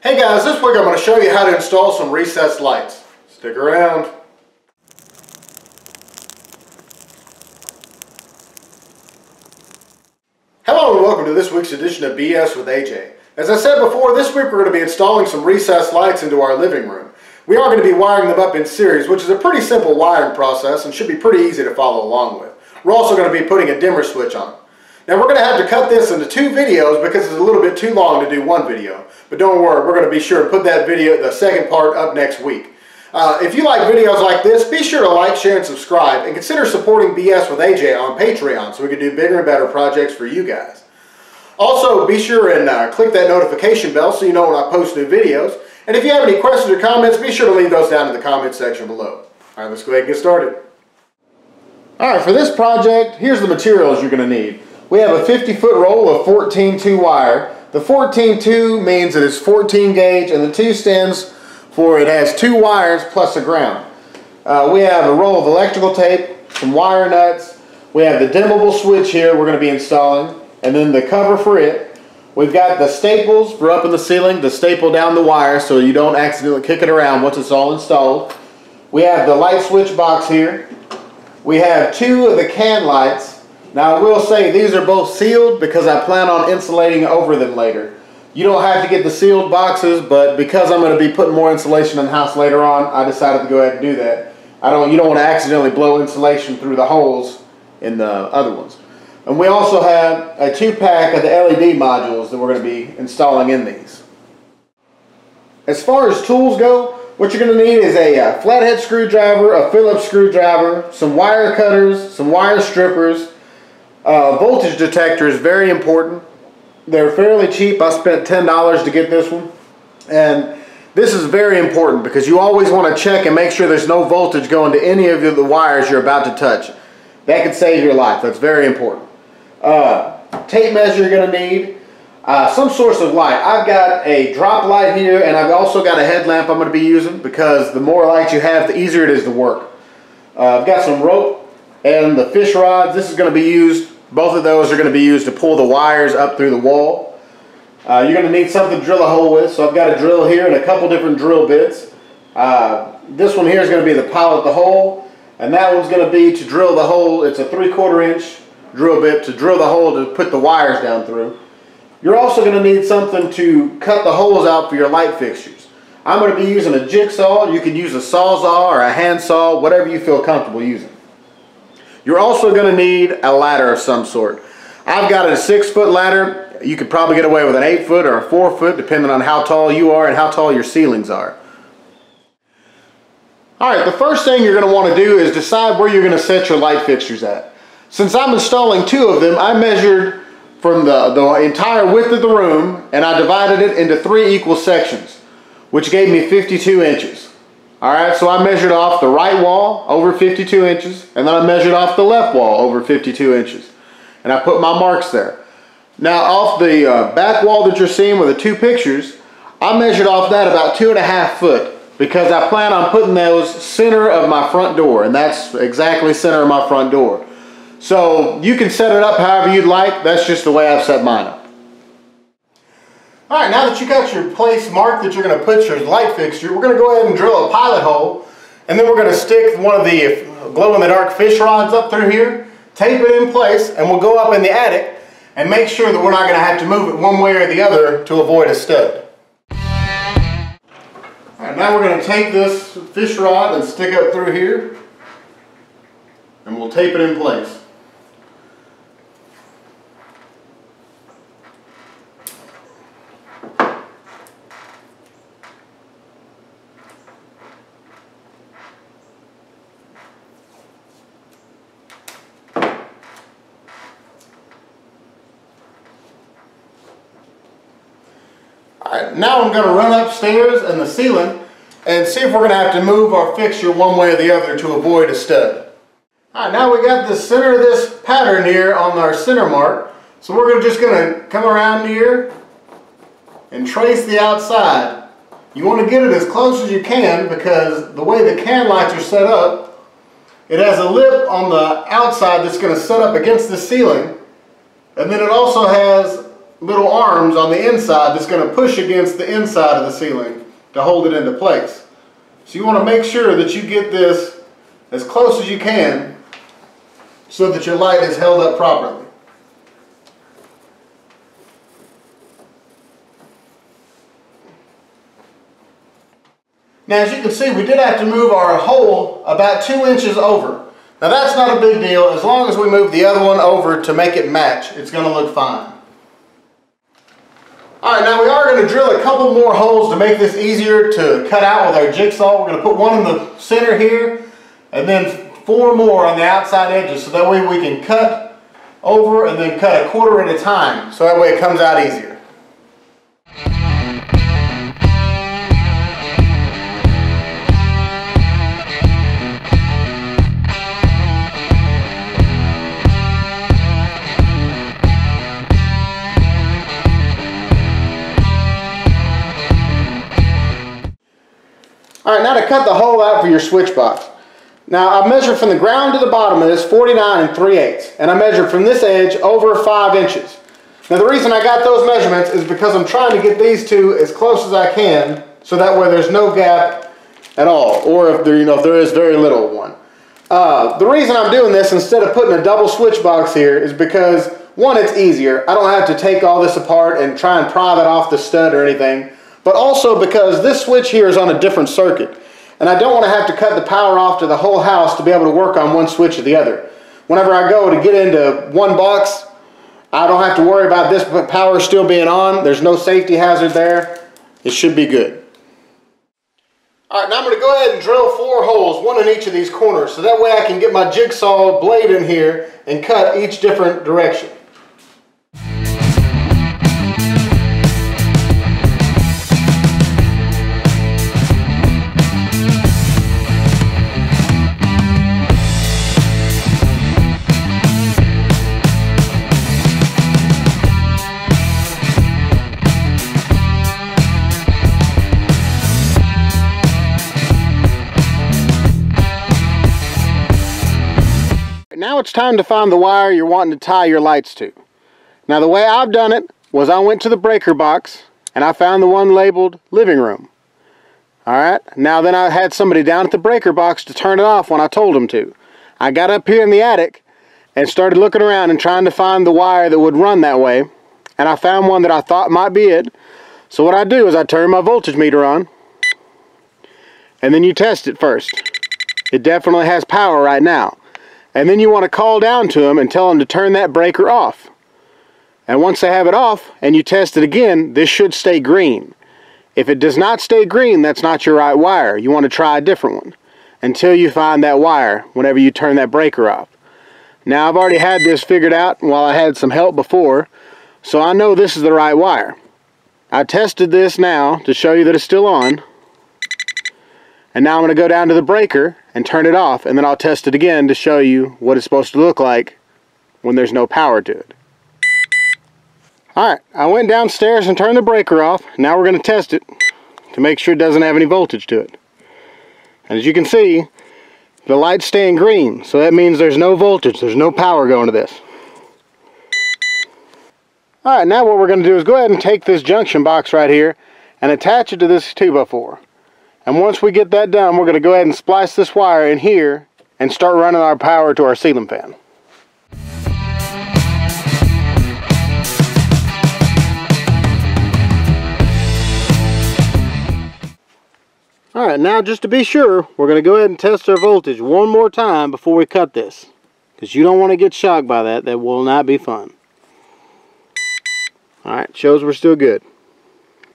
Hey guys, this week I'm going to show you how to install some recessed lights. Stick around. Hello and welcome to this week's edition of BS with AJ. As I said before, this week we're going to be installing some recessed lights into our living room. We are going to be wiring them up in series, which is a pretty simple wiring process and should be pretty easy to follow along with. We're also going to be putting a dimmer switch on. Now we're going to have to cut this into two videos because it's a little bit too long to do one video. But don't worry, we're going to be sure to put that video, the second part, up next week. If you like videos like this, be sure to like, share, and subscribe, and consider supporting BS with AJ on Patreon so we can do bigger and better projects for you guys. Also, be sure and click that notification bell so you know when I post new videos. And if you have any questions or comments, be sure to leave those down in the comment section below. Alright, let's go ahead and get started. Alright, for this project, here's the materials you're going to need. We have a 50-foot roll of 14-2 wire. The 14-2 means it is 14 gauge, and the 2 stands for it has 2 wires plus a ground. We have a roll of electrical tape, some wire nuts. We have the dimmable switch here we're going to be installing, and then the cover for it. We've got the staples for up in the ceiling to staple down the wire so you don't accidentally kick it around once it's all installed. We have the light switch box here. We have 2 of the can lights. Now I will say these are both sealed because I plan on insulating over them later. You don't have to get the sealed boxes, but because I'm going to be putting more insulation in the house later on, I decided to go ahead and do that. You don't want to accidentally blow insulation through the holes in the other ones. And we also have a 2-pack of the LED modules that we're going to be installing in these. As far as tools go, what you're going to need is a flathead screwdriver, a Phillips screwdriver, some wire cutters, some wire strippers. Voltage detector is very important. They're fairly cheap. I spent $10 to get this one. And this is very important because you always want to check and make sure there's no voltage going to any of the wires you're about to touch. That could save your life. That's very important. Tape measure you're going to need. Some source of light. I've got a drop light here, and I've also got a headlamp I'm going to be using because the more lights you have, the easier it is to work. I've got some rope and the fish rods. This is going to be used, both of those are going to be used to pull the wires up through the wall. You're going to need something to drill a hole with, so I've got a drill here and a couple different drill bits. This one here is going to be the pilot the hole, and that one's going to be to drill the hole. It's a 3/4 inch drill bit to drill the hole to put the wires down through. You're also going to need something to cut the holes out for your light fixtures. I'm going to be using a jigsaw. You can use a sawzall or a hand saw, whatever you feel comfortable using. You're also going to need a ladder of some sort. I've got a 6-foot ladder. You could probably get away with an 8-foot or a 4-foot depending on how tall you are and how tall your ceilings are. Alright, the first thing you're going to want to do is decide where you're going to set your light fixtures at. Since I'm installing 2 of them, I measured from the entire width of the room and I divided it into 3 equal sections, which gave me 52 inches. Alright, so I measured off the right wall over 52 inches, and then I measured off the left wall over 52 inches. And I put my marks there. Now off the back wall that you're seeing with the 2 pictures, I measured off that about 2.5 foot because I plan on putting those center of my front door, and that's exactly center of my front door. So you can set it up however you'd like. That's just the way I've set mine up. Alright, now that you got your place marked that you're going to put your light fixture, we're going to go ahead and drill a pilot hole, and then we're going to stick one of the glow-in-the-dark fish rods up through here, tape it in place, and we'll go up in the attic and make sure that we're not going to have to move it one way or the other to avoid a stud. Alright, now we're going to take this fish rod and stick up through here, and we'll tape it in place. Alright, now I'm going to run upstairs in the ceiling and see if we're going to have to move our fixture one way or the other to avoid a stud. Alright, now we got the center of this pattern here on our center mark. So we're just going to come around here and trace the outside. You want to get it as close as you can because the way the can lights are set up, it has a lip on the outside that's going to set up against the ceiling, and then it also has little arms on the inside that's going to push against the inside of the ceiling to hold it into place. So you want to make sure that you get this as close as you can so that your light is held up properly. Now, as you can see, we did have to move our hole about 2 inches over. Now that's not a big deal. As long as we move the other one over to make it match, it's going to look fine. Alright, now we are going to drill a couple more holes to make this easier to cut out with our jigsaw. We're going to put one in the center here, and then 4 more on the outside edges, so that way we can cut over and then cut a quarter at a time, so that way it comes out easier. Alright, now to cut the hole out for your switch box. Now I measured from the ground to the bottom of this 49 3/8, and I measured from this edge over 5 inches. Now the reason I got those measurements is because I'm trying to get these two as close as I can, so that way there's no gap at all, or if there, if there is very little one. The reason I'm doing this instead of putting a double switch box here is because, one, it's easier. I don't have to take all this apart and try and pry it off the stud or anything. But also because this switch here is on a different circuit, and I don't want to have to cut the power off to the whole house to be able to work on one switch or the other. Whenever I go to get into one box, I don't have to worry about this power still being on. There's no safety hazard there. It should be good. Alright, now I'm going to go ahead and drill 4 holes, one in each of these corners, so that way I can get my jigsaw blade in here and cut each different direction. Now it's time to find the wire you're wanting to tie your lights to. Now the way I've done it was I went to the breaker box and I found the one labeled living room. Alright, now then I had somebody down at the breaker box to turn it off when I told them to. I got up here in the attic and started looking around and trying to find the wire that would run that way, and I found one that I thought might be it. So what I do is I turn my voltage meter on, and then you test it first. It definitely has power right now. And then you want to call down to them and tell them to turn that breaker off. And once they have it off and you test it again, this should stay green. If it does not stay green, that's not your right wire. You want to try a different one until you find that wire whenever you turn that breaker off. Now I've already had this figured out while I had some help before, so I know this is the right wire. I tested this now to show you that it's still on. And now I'm going to go down to the breaker and turn it off, and then I'll test it again to show you what it's supposed to look like when there's no power to it. Alright, I went downstairs and turned the breaker off. Now we're going to test it to make sure it doesn't have any voltage to it. And as you can see, the light's staying green, so that means there's no voltage, there's no power going to this. Alright, now what we're going to do is go ahead and take this junction box right here and attach it to this 2x4. And once we get that done, we're going to go ahead and splice this wire in here and start running our power to our ceiling fan. Alright, now just to be sure, we're going to go ahead and test our voltage one more time before we cut this. Because you don't want to get shocked by that. That will not be fun. Alright, shows we're still good.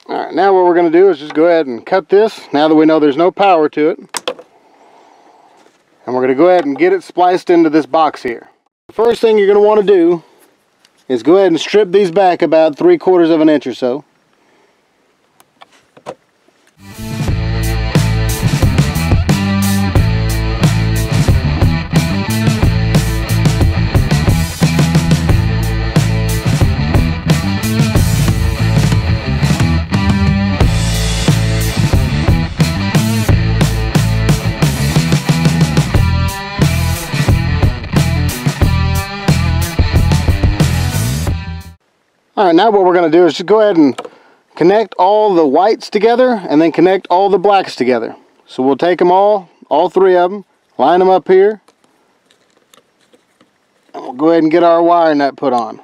Alright, now what we're going to do is just go ahead and cut this, now that we know there's no power to it. And we're going to go ahead and get it spliced into this box here. The first thing you're going to want to do is go ahead and strip these back about 3/4 of an inch or so. Alright, Alright, now what we're going to do is just go ahead and connect all the whites together and then connect all the blacks together. So we'll take them all three of them, line them up here, and we'll go ahead and get our wire nut put on.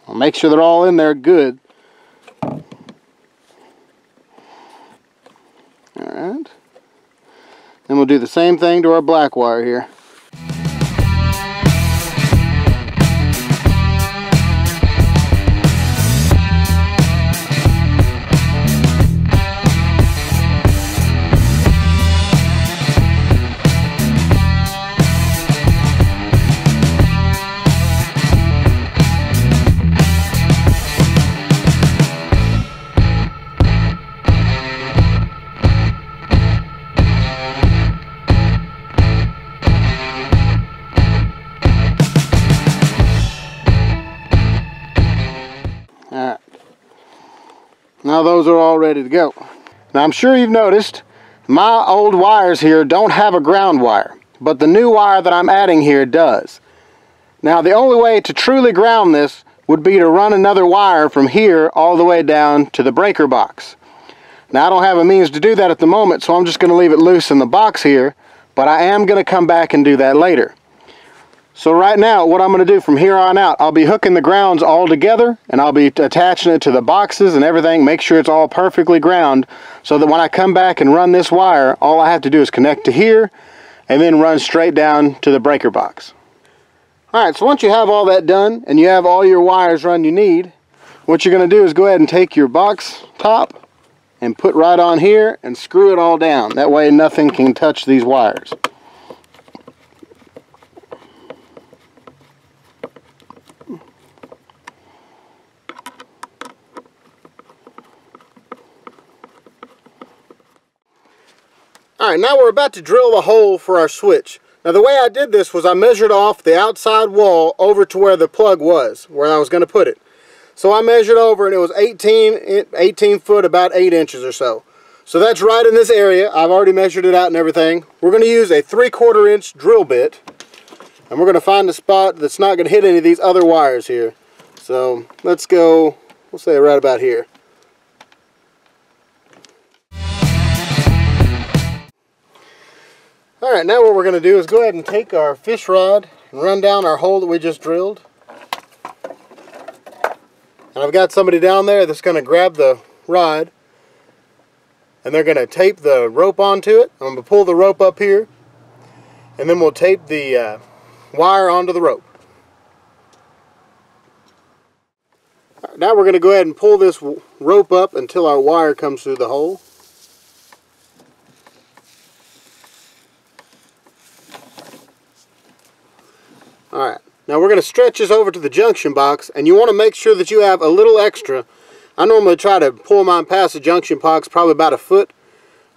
I'll make sure they're all in there good. Alright. Then we'll do the same thing to our black wire here. Alright, now those are all ready to go. Now I'm sure you've noticed my old wires here don't have a ground wire, but the new wire that I'm adding here does. Now the only way to truly ground this would be to run another wire from here all the way down to the breaker box. Now I don't have a means to do that at the moment, so I'm just going to leave it loose in the box here, but I am going to come back and do that later. So right now, what I'm going to do from here on out, I'll be hooking the grounds all together, and I'll be attaching it to the boxes and everything, make sure it's all perfectly ground, so that when I come back and run this wire, all I have to do is connect to here, and then run straight down to the breaker box. Alright, so once you have all that done, and you have all your wires run you need, what you're going to do is go ahead and take your box top, and put right on here, and screw it all down. That way nothing can touch these wires. Alright, now we're about to drill the hole for our switch. Now the way I did this was I measured off the outside wall over to where the plug was, where I was going to put it. So I measured over and it was 18 foot, about 8 inches or so. So that's right in this area. I've already measured it out and everything. We're going to use a 3/4 inch drill bit. And we're going to find a spot that's not going to hit any of these other wires here. So let's go, we'll say right about here. Alright, now what we're going to do is go ahead and take our fish rod and run down our hole that we just drilled. And I've got somebody down there that's going to grab the rod and they're going to tape the rope onto it. I'm going to pull the rope up here and then we'll tape the wire onto the rope. Right, now we're going to go ahead and pull this rope up until our wire comes through the hole. Alright, now we're going to stretch this over to the junction box, and you want to make sure that you have a little extra. I normally try to pull mine past the junction box, probably about 1 foot.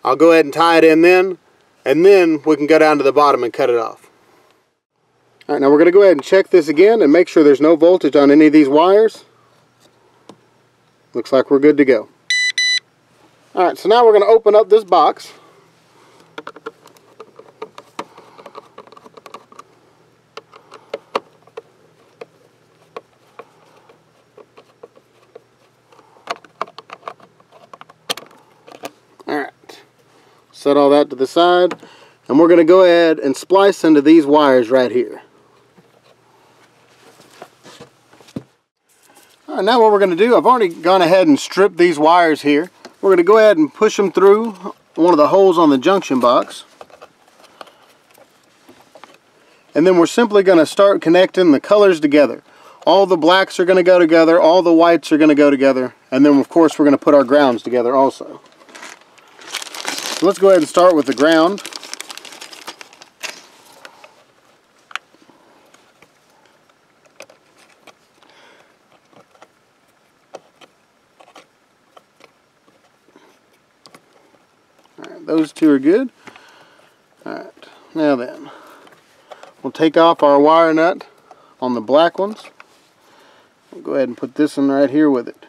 I'll go ahead and tie it in then, and then we can go down to the bottom and cut it off. Alright, now we're going to go ahead and check this again and make sure there's no voltage on any of these wires. Looks like we're good to go. Alright, so now we're going to open up this box. Set all that to the side, and we're going to go ahead and splice into these wires right here. Alright, now what we're going to do, I've already gone ahead and stripped these wires here. We're going to go ahead and push them through one of the holes on the junction box. And then we're simply going to start connecting the colors together. All the blacks are going to go together, all the whites are going to go together, and then of course we're going to put our grounds together also. So let's go ahead and start with the ground. Alright, those two are good. Alright, now then, we'll take off our wire nut on the black ones. We'll go ahead and put this one right here with it.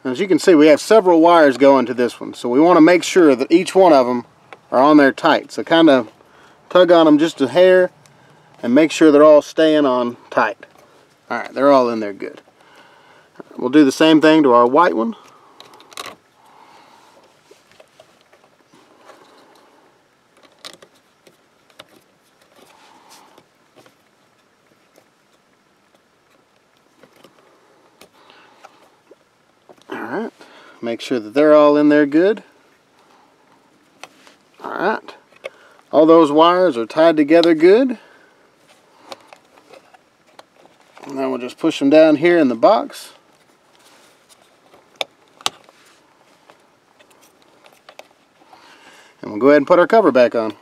As you can see, we have several wires going to this one, so we want to make sure that each one of them are on there tight. So kind of tug on them just a hair and make sure they're all staying on tight. Alright, they're all in there good. We'll do the same thing to our white one. Alright, make sure that they're all in there good. Alright, all those wires are tied together good. And then we'll just push them down here in the box. And we'll go ahead and put our cover back on.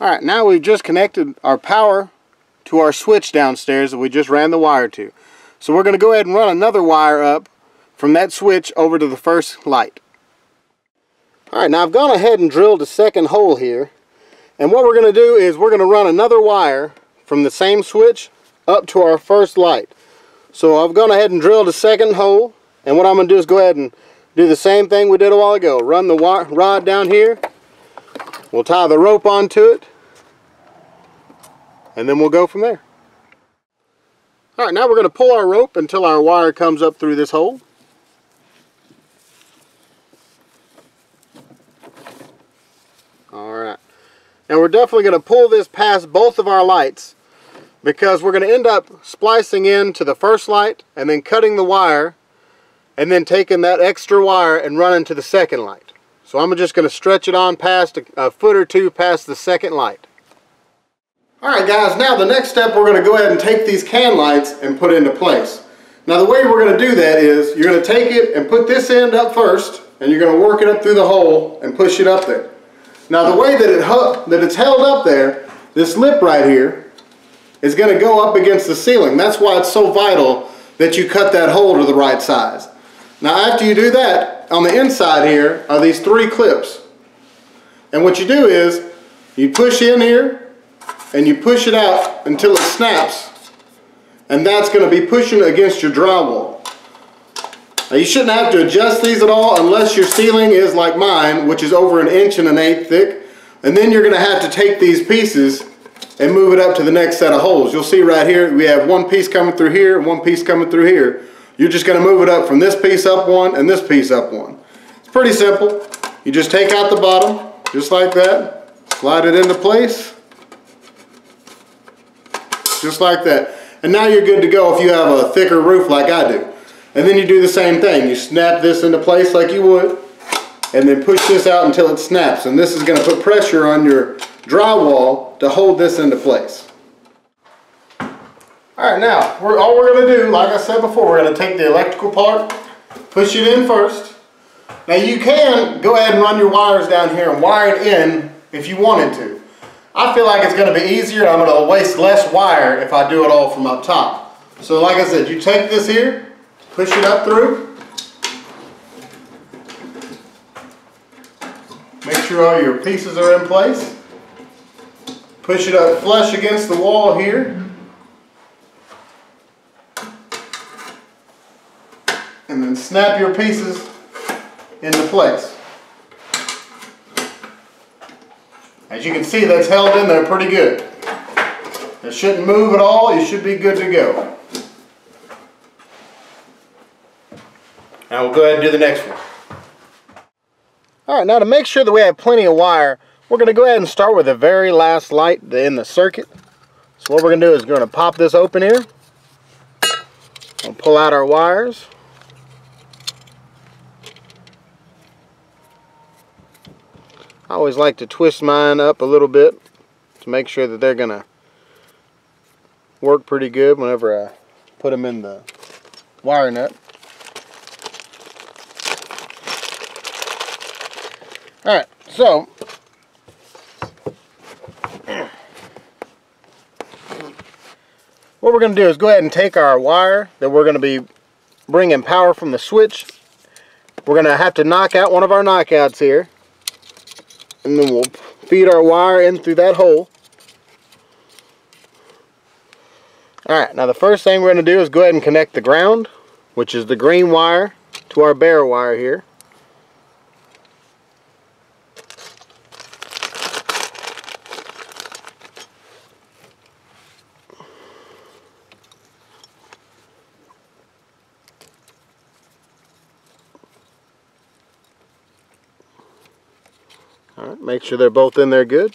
Alright, now we've just connected our power to our switch downstairs that we just ran the wire to. So we're going to go ahead and run another wire up from that switch over to the first light. Alright, now I've gone ahead and drilled a second hole here. And what we're going to do is we're going to run another wire from the same switch up to our first light. So I've gone ahead and drilled a second hole. And what I'm going to do is go ahead and do the same thing we did a while ago. Run the rod down here. We'll tie the rope onto it. And then we'll go from there. Alright, now we're going to pull our rope until our wire comes up through this hole. Alright. Now we're definitely going to pull this past both of our lights because we're going to end up splicing into the first light and then cutting the wire and then taking that extra wire and running to the second light. So I'm just going to stretch it on past a foot or two past the second light. Alright guys, now the next step, we're going to go ahead and take these can lights and put into place. Now the way we're going to do that is you're going to take it and put this end up first and you're going to work it up through the hole and push it up there. Now the way that it's held up there, this lip right here is going to go up against the ceiling. That's why it's so vital that you cut that hole to the right size. Now after you do that, on the inside here are these 3 clips. And what you do is you push in here and you push it out until it snaps, and that's going to be pushing against your drywall. Now you shouldn't have to adjust these at all unless your ceiling is like mine, which is over 1 1/8 inches thick, and then you're going to have to take these pieces and move it up to the next set of holes. You'll see right here we have one piece coming through here and one piece coming through here. You're just going to move it up from this piece up one and this piece up one. It's pretty simple. You just take out the bottom just like that, slide it into place just like that, and now you're good to go if you have a thicker roof like I do. And then you do the same thing. You snap this into place like you would and then push this out until it snaps, and this is going to put pressure on your drywall to hold this into place. Alright, now all we're going to do, like I said before, we're going to take the electrical part, push it in first. Now you can go ahead and run your wires down here and wire it in if you wanted to. I feel like it's going to be easier. I'm going to waste less wire if I do it all from up top. So like I said, you take this here, push it up through. Make sure all your pieces are in place. Push it up flush against the wall here. And then snap your pieces into place. As you can see, that's held in there pretty good. It shouldn't move at all. You should be good to go. Now we'll go ahead and do the next one. Alright, now to make sure that we have plenty of wire, we're going to go ahead and start with the very last light in the circuit. So what we're going to do is we're going to pop this open here. We'll pull out our wires. I always like to twist mine up a little bit to make sure that they're going to work pretty good whenever I put them in the wire nut. Alright, so what we're going to do is go ahead and take our wire that we're going to be bringing power from the switch. We're going to have to knock out one of our knockouts here, and then we'll feed our wire in through that hole. Alright, now the first thing we're going to do is go ahead and connect the ground, which is the green wire, to our bare wire here. Alright, make sure they're both in there good.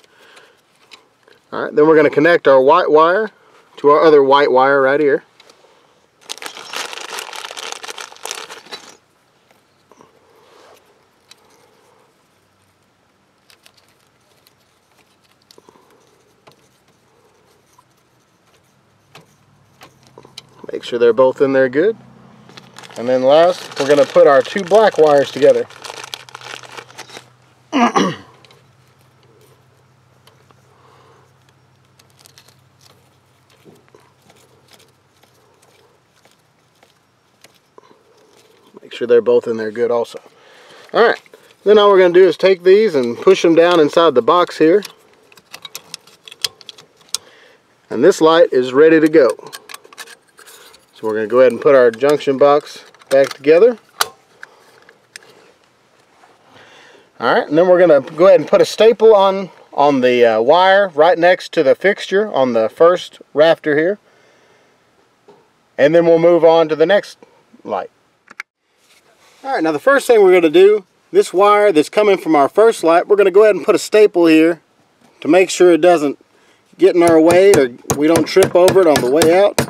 Alright, then we're going to connect our white wire to our other white wire right here. Make sure they're both in there good. And then last, we're going to put our two black wires together. Make sure they're both in there good also. Alright, then all we're going to do is take these and push them down inside the box here. And this light is ready to go. So we're going to go ahead and put our junction box back together. Alright, and then we're going to go ahead and put a staple on the wire right next to the fixture on the first rafter here. And then we'll move on to the next light. Alright, now the first thing we're going to do, this wire that's coming from our first light, we're going to go ahead and put a staple here to make sure it doesn't get in our way or we don't trip over it on the way out.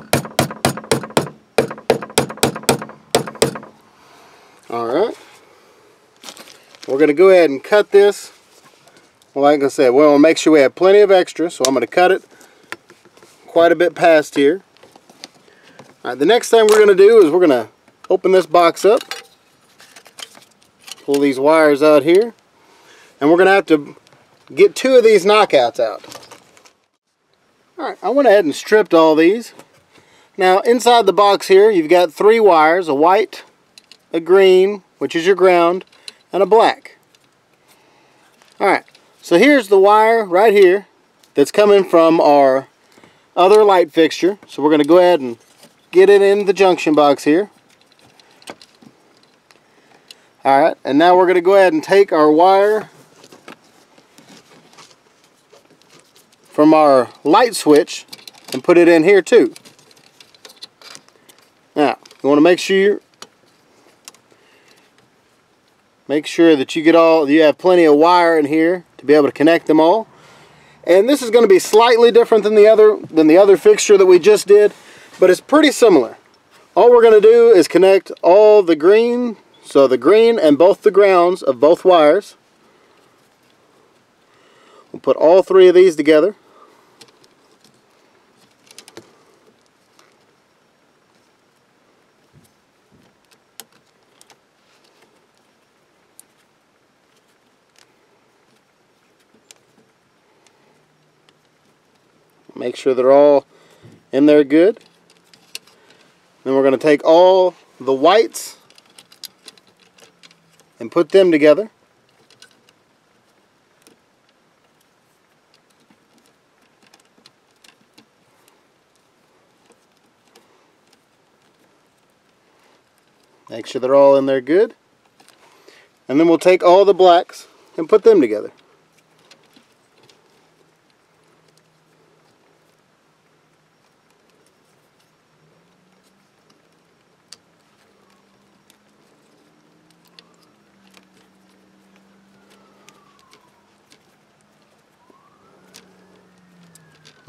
Alright, we're going to go ahead and cut this. Well, like I said, we want to make sure we have plenty of extra, so I'm going to cut it quite a bit past here. Alright, the next thing we're going to do is we're going to open this box up, pull these wires out here, and we're going to have to get two of these knockouts out. Alright, I went ahead and stripped all these. Now inside the box here you've got three wires, a white, a green, which is your ground, and a black. Alright, so here's the wire right here that's coming from our other light fixture. So we're going to go ahead and get it in the junction box here. Alright, and now we're going to go ahead and take our wire from our light switch and put it in here too. Now, you want to make sure that you have plenty of wire in here to be able to connect them all. And this is going to be slightly different than the other fixture that we just did, but it's pretty similar. All we're going to do is connect all the green, so the green and both the grounds of both wires. We'll put all three of these together. Make sure they're all in there good. Then we're going to take all the whites and put them together. Make sure they're all in there good. And then we'll take all the blacks and put them together.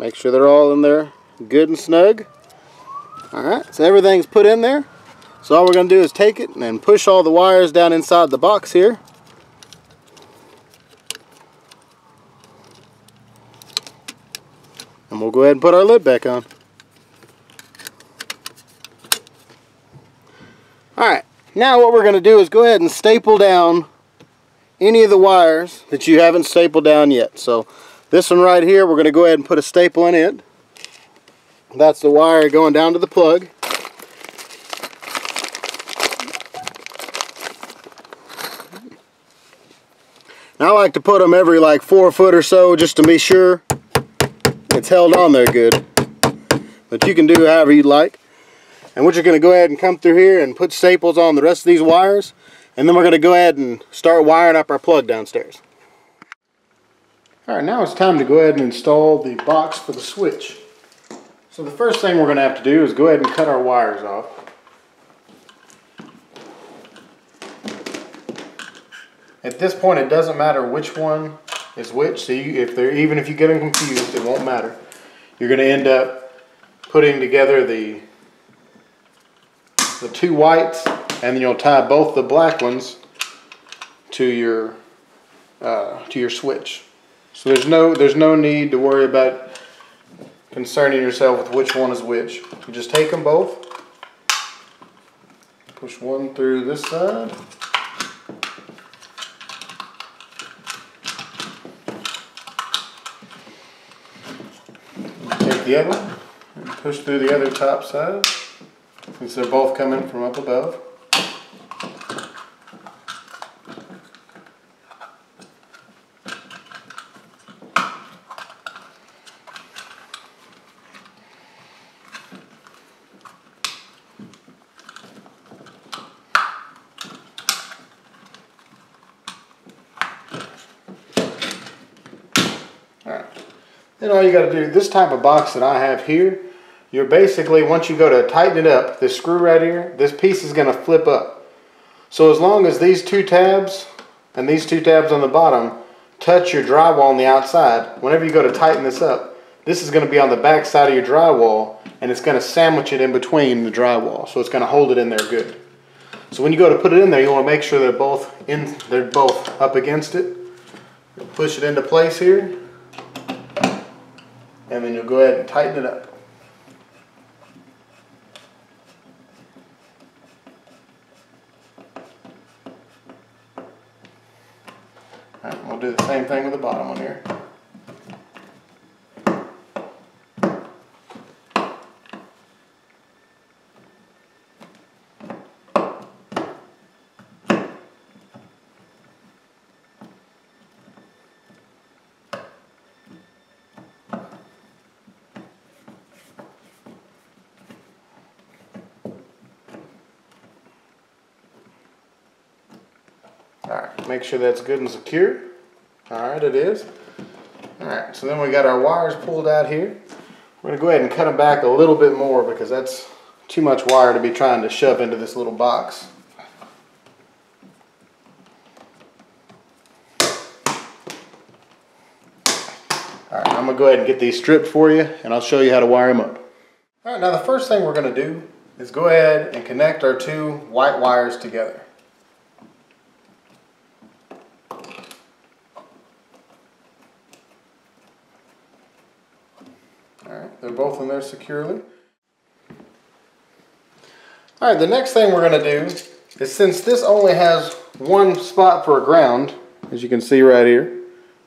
Make sure they're all in there good and snug. Alright, so everything's put in there. So all we're going to do is take it and push all the wires down inside the box here. And we'll go ahead and put our lid back on. Alright, now what we're going to do is go ahead and staple down any of the wires that you haven't stapled down yet. So this one right here, we're going to go ahead and put a staple in it. That's the wire going down to the plug. I like to put them every like 4 foot or so just to be sure it's held on there good. But you can do however you'd like. And we're just going to go ahead and come through here and put staples on the rest of these wires. And then we're going to go ahead and start wiring up our plug downstairs. Alright, now it's time to go ahead and install the box for the switch. So the first thing we're going to have to do is go ahead and cut our wires off. At this point, it doesn't matter which one is which, so even if you get them confused, it won't matter. You're going to end up putting together the 2 whites, and then you'll tie both the black ones to your switch. So there's no need to worry about concerning yourself with which one is which. You just take them both, push one through this side. Take the other one and push through the other top side, since they're both coming from up above. Then all you got to do, this type of box that I have here, you're basically, once you go to tighten it up, this screw right here, this piece is going to flip up. So as long as these 2 tabs and these 2 tabs on the bottom touch your drywall on the outside, whenever you go to tighten this up, this is going to be on the back side of your drywall, and it's going to sandwich it in between the drywall. So it's going to hold it in there good. So when you go to put it in there, you want to make sure they're both up against it. Push it into place here. And then you'll go ahead and tighten it up. Alright, we'll do the same thing with the bottom one here. Alright, make sure that's good and secure. Alright, it is. Alright, so then we got our wires pulled out here. We're going to go ahead and cut them back a little bit more because that's too much wire to be trying to shove into this little box. Alright, I'm going to go ahead and get these stripped for you, and I'll show you how to wire them up. Alright, now the first thing we're going to do is go ahead and connect our 2 white wires together. Alright, they're both in there securely. Alright, the next thing we're going to do is, since this only has 1 spot for a ground, as you can see right here,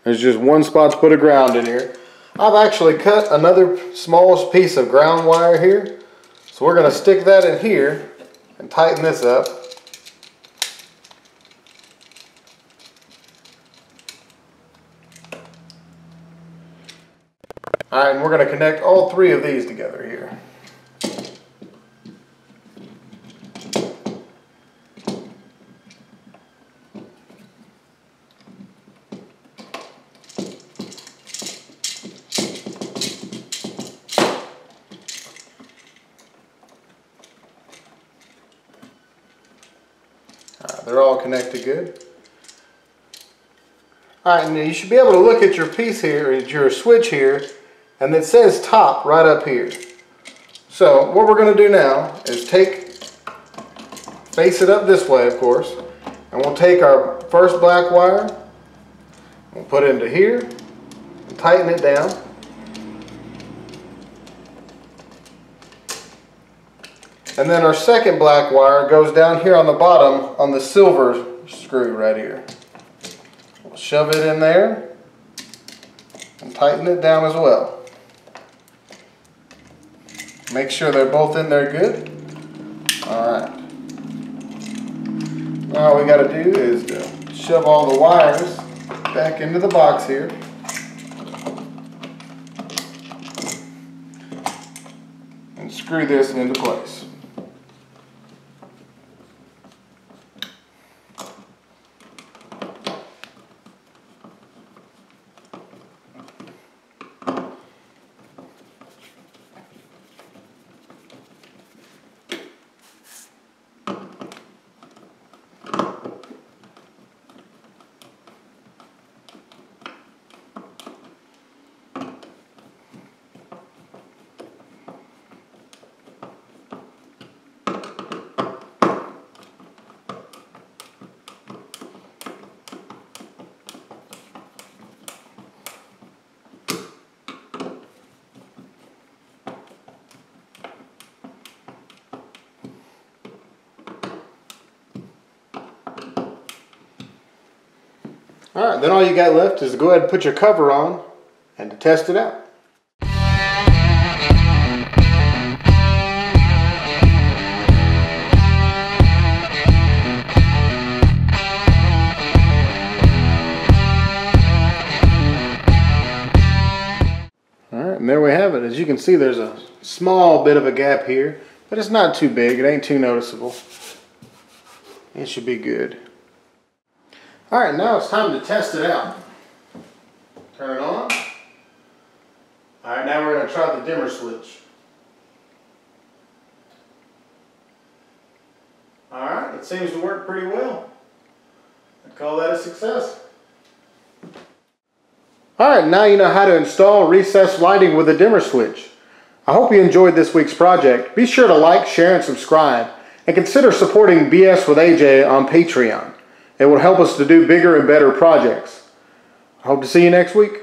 there's just 1 spot to put a ground in here. I've actually cut another small piece of ground wire here. So we're going to stick that in here and tighten this up. Alright, and we're going to connect all 3 of these together here. They're all connected good. Alright, and you should be able to look at your piece here, or your switch here, and it says top right up here. So what we're going to do now is face it up this way, of course, and we'll take our first black wire, we'll put it into here, and tighten it down. And then our second black wire goes down here on the bottom on the silver screw right here. We'll shove it in there and tighten it down as well. Make sure they're both in there good. Alright. Now all we got to do is to shove all the wires back into the box here. And screw this into place. Alright, then all you got left is to go ahead and put your cover on and to test it out. Alright, and there we have it. As you can see, there's a small bit of a gap here, but it's not too big. It ain't too noticeable. It should be good. Alright, now it's time to test it out. Turn it on. Alright, now we're going to try the dimmer switch. Alright, it seems to work pretty well. I call that a success. Alright, now you know how to install recessed lighting with a dimmer switch. I hope you enjoyed this week's project. Be sure to like, share, and subscribe. And consider supporting BS with AJ on Patreon. It will help us to do bigger and better projects. I hope to see you next week.